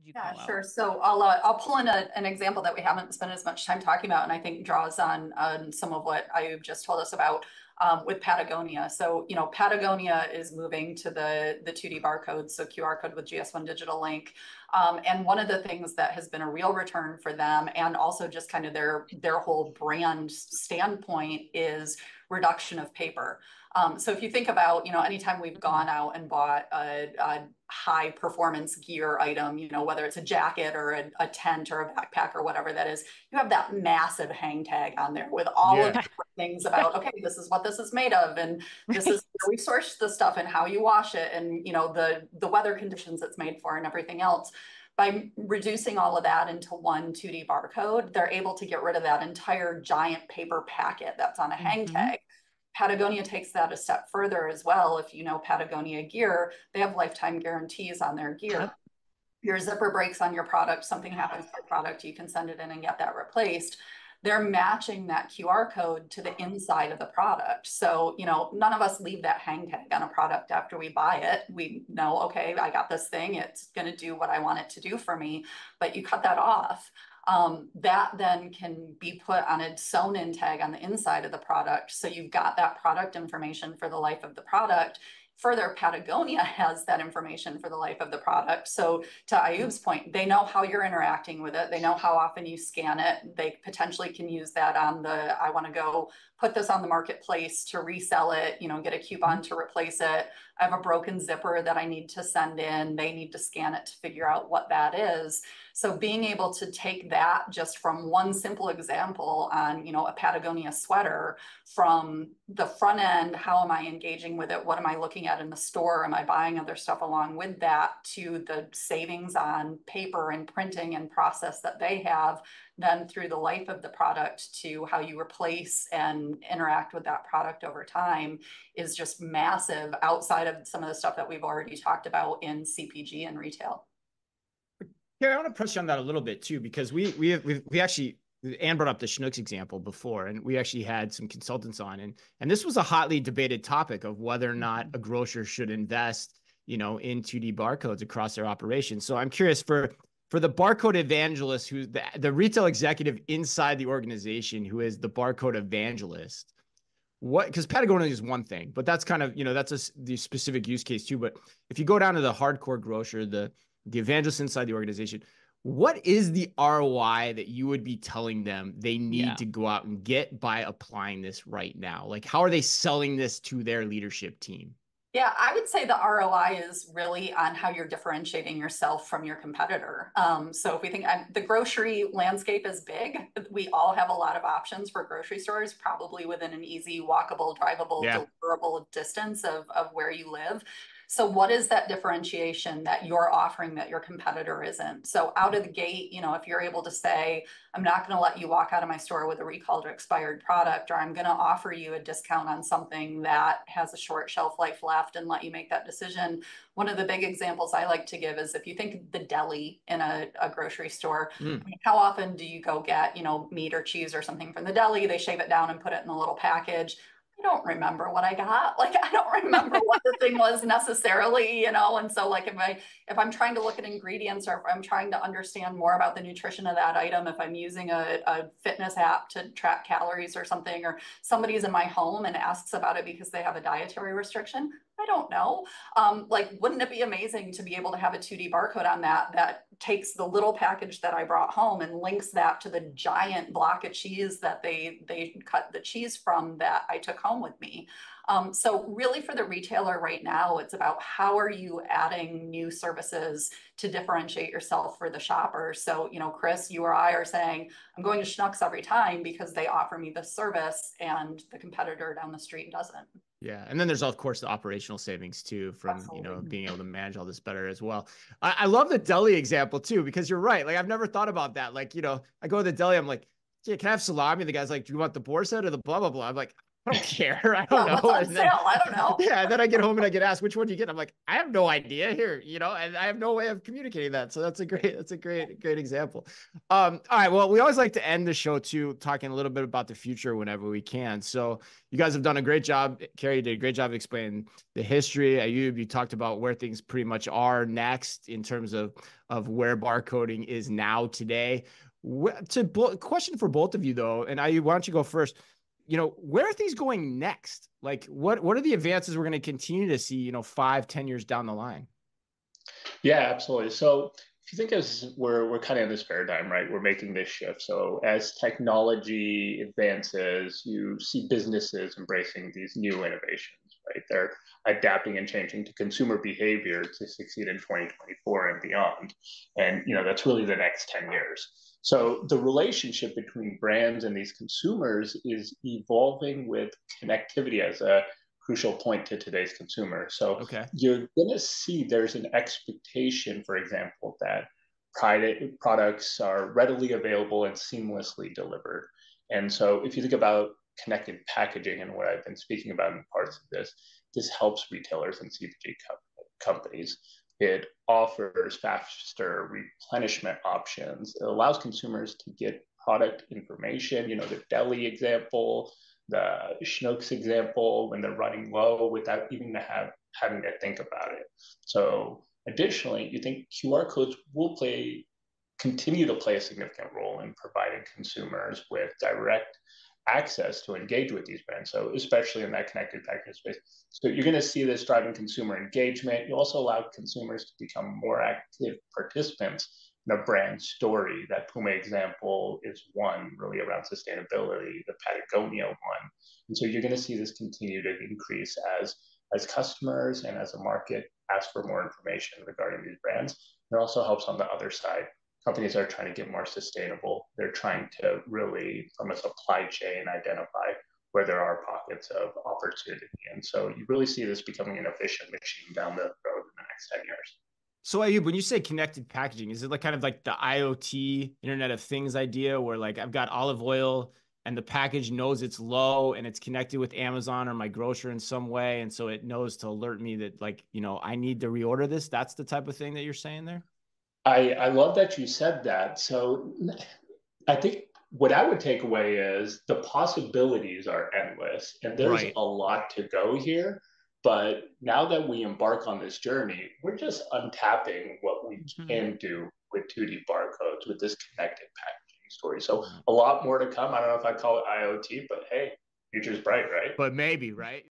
would you Yeah, call out? sure. So I'll pull in an example that we haven't spent as much time talking about, and I think draws on some of what Ayub just told us about with Patagonia. So Patagonia is moving to the 2D barcode, so QR code with GS1 digital link. And one of the things that has been a real return for them, and also just kind of their whole brand standpoint, is reduction of paper. So if you think about, anytime we've gone out and bought a high performance gear item, whether it's a jacket or a tent or a backpack or whatever that is, you have that massive hang tag on there with all of Yeah. the things about, okay, this is what this is made of, and this is where we source the stuff and how you wash it, and the weather conditions it's made for and everything else. By reducing all of that into one 2D barcode, they're able to get rid of that entire giant paper packet that's on a hang Mm-hmm. tag. Patagonia takes that a step further as well. If you know Patagonia gear, they have lifetime guarantees on their gear. Yep. Your zipper breaks on your product, something happens to your product, you can send it in and get that replaced. They're matching that QR code to the inside of the product. So, none of us leave that hang tag on a product after we buy it. We know, okay, I got this thing, it's going to do what I want it to do for me, but you cut that off. That then can be put on a sewn-in tag on the inside of the product. So you've got that product information for the life of the product. Further, Patagonia has that information for the life of the product. So to Ayub's point, they know how you're interacting with it. They know how often you scan it. They potentially can use that on I want to go put this on the marketplace to resell it, get a coupon to replace it. I have a broken zipper that I need to send in. They need to scan it to figure out what that is. So being able to take that just from one simple example on, a Patagonia sweater, from the front end, how am I engaging with it? What am I looking at in the store? Am I buying other stuff along with that, to the savings on paper and printing and process that they have, then through the life of the product to how you replace and interact with that product over time, is just massive outside of some of the stuff that we've already talked about in CPG and retail. Yeah, I want to press you on that a little bit too, because we actually, Anne brought up the Schnucks example before, and we actually had some consultants on, and this was a hotly debated topic of whether or not a grocer should invest, in 2D barcodes across their operations. So I'm curious, for the barcode evangelist, who's the retail executive inside the organization, who is the barcode evangelist, because Patagonia is one thing, but that's kind of, that's the specific use case too. But if you go down to the hardcore grocer, the evangelist inside the organization, what is the ROI that you would be telling them they need to go out and get by applying this right now? Like, how are they selling this to their leadership team? Yeah, I would say the ROI is really on how you're differentiating yourself from your competitor. So if we think the grocery landscape is big, we all have a lot of options for grocery stores, probably within an easy, walkable, drivable, deliverable distance of where you live. So what is that differentiation that you're offering that your competitor isn't? So out of the gate, if you're able to say, I'm not going to let you walk out of my store with a recalled or expired product, or I'm going to offer you a discount on something that has a short shelf life left, and let you make that decision. One of the big examples I like to give is, if you think the deli in a grocery store, I mean, how often do you go get, meat or cheese or something from the deli? They shave it down and put it in a little package. I don't remember what I got. Like, I don't remember what the thing was necessarily, and so like if I'm trying to look at ingredients, or if I'm trying to understand more about the nutrition of that item, if I'm using a fitness app to track calories or something, or somebody's in my home and asks about it because they have a dietary restriction, I don't know. Like, wouldn't it be amazing to be able to have a 2D barcode on that takes the little package that I brought home and links that to the giant block of cheese that they cut the cheese from that I took home with me? So really, for the retailer right now, it's about how are you adding new services to differentiate yourself for the shopper. So, Chris, you or I are saying, I'm going to Schnucks every time because they offer me this service, and the competitor down the street doesn't. Yeah. And then there's, of course, the operational savings too, from, Absolutely. being able to manage all this better as well. I love the deli example too, because you're right. Like, I've never thought about that. Like, I go to the deli, I'm like, yeah, can I have salami? The guy's like, do you want the boar's head or the blah, blah, blah? I'm like, I don't care. I don't Yeah, what's know. on And then, sale? I don't know. yeah, and then I get home and I get asked, which one do you get? I'm like, I have no idea here, and I have no way of communicating that. So that's a great example. All right. Well, we always like to end the show too, talking a little bit about the future whenever we can. So you guys have done a great job. Carrie did a great job explaining the history. Ayub, you talked about where things pretty much are next in terms of where barcoding is now today. Question for both of you though, and Ayub, why don't you go first? Where are things going next? Like what are the advances we're going to continue to see, 5, 10 years down the line? Yeah, absolutely. So if you think as we're kind of in this paradigm, right? We're making this shift. So as technology advances, you see businesses embracing these new innovations, right? They're adapting and changing to consumer behavior to succeed in 2024 and beyond. And that's really the next 10 years. So the relationship between brands and these consumers is evolving with connectivity as a crucial point to today's consumer. So Okay. you're going to see there's an expectation, for example, that private products are readily available and seamlessly delivered. And so if you think about connected packaging and what I've been speaking about in parts of this helps retailers and CPG companies. It offers faster replenishment options. It allows consumers to get product information, the deli example, the Schnucks example, when they're running low without even having to think about it. So additionally, you think QR codes will continue to play a significant role in providing consumers with direct access to engage with these brands. So especially in that connected packaging space. So you're going to see this driving consumer engagement. You also allow consumers to become more active participants in a brand story. That Puma example is one really around sustainability, the Patagonia one. And so you're going to see this continue to increase as customers and as a market ask for more information regarding these brands. It also helps on the other side. Companies are trying to get more sustainable. They're trying to really, from a supply chain, identify where there are pockets of opportunity. And so you really see this becoming an efficient machine down the road in the next 10 years. So Ayub, when you say connected packaging, is it like kind of like the IoT Internet of Things idea where like I've got olive oil and the package knows it's low and it's connected with Amazon or my grocer in some way. And so it knows to alert me that like, I need to reorder this. That's the type of thing that you're saying there? I love that you said that. So I think what I would take away is the possibilities are endless and there's Right. a lot to go here. But now that we embark on this journey, we're just untapping what we can do with 2D barcodes with this connected packaging story. So a lot more to come. I don't know if I'd call it IoT, but hey, future's bright, right? But maybe, right?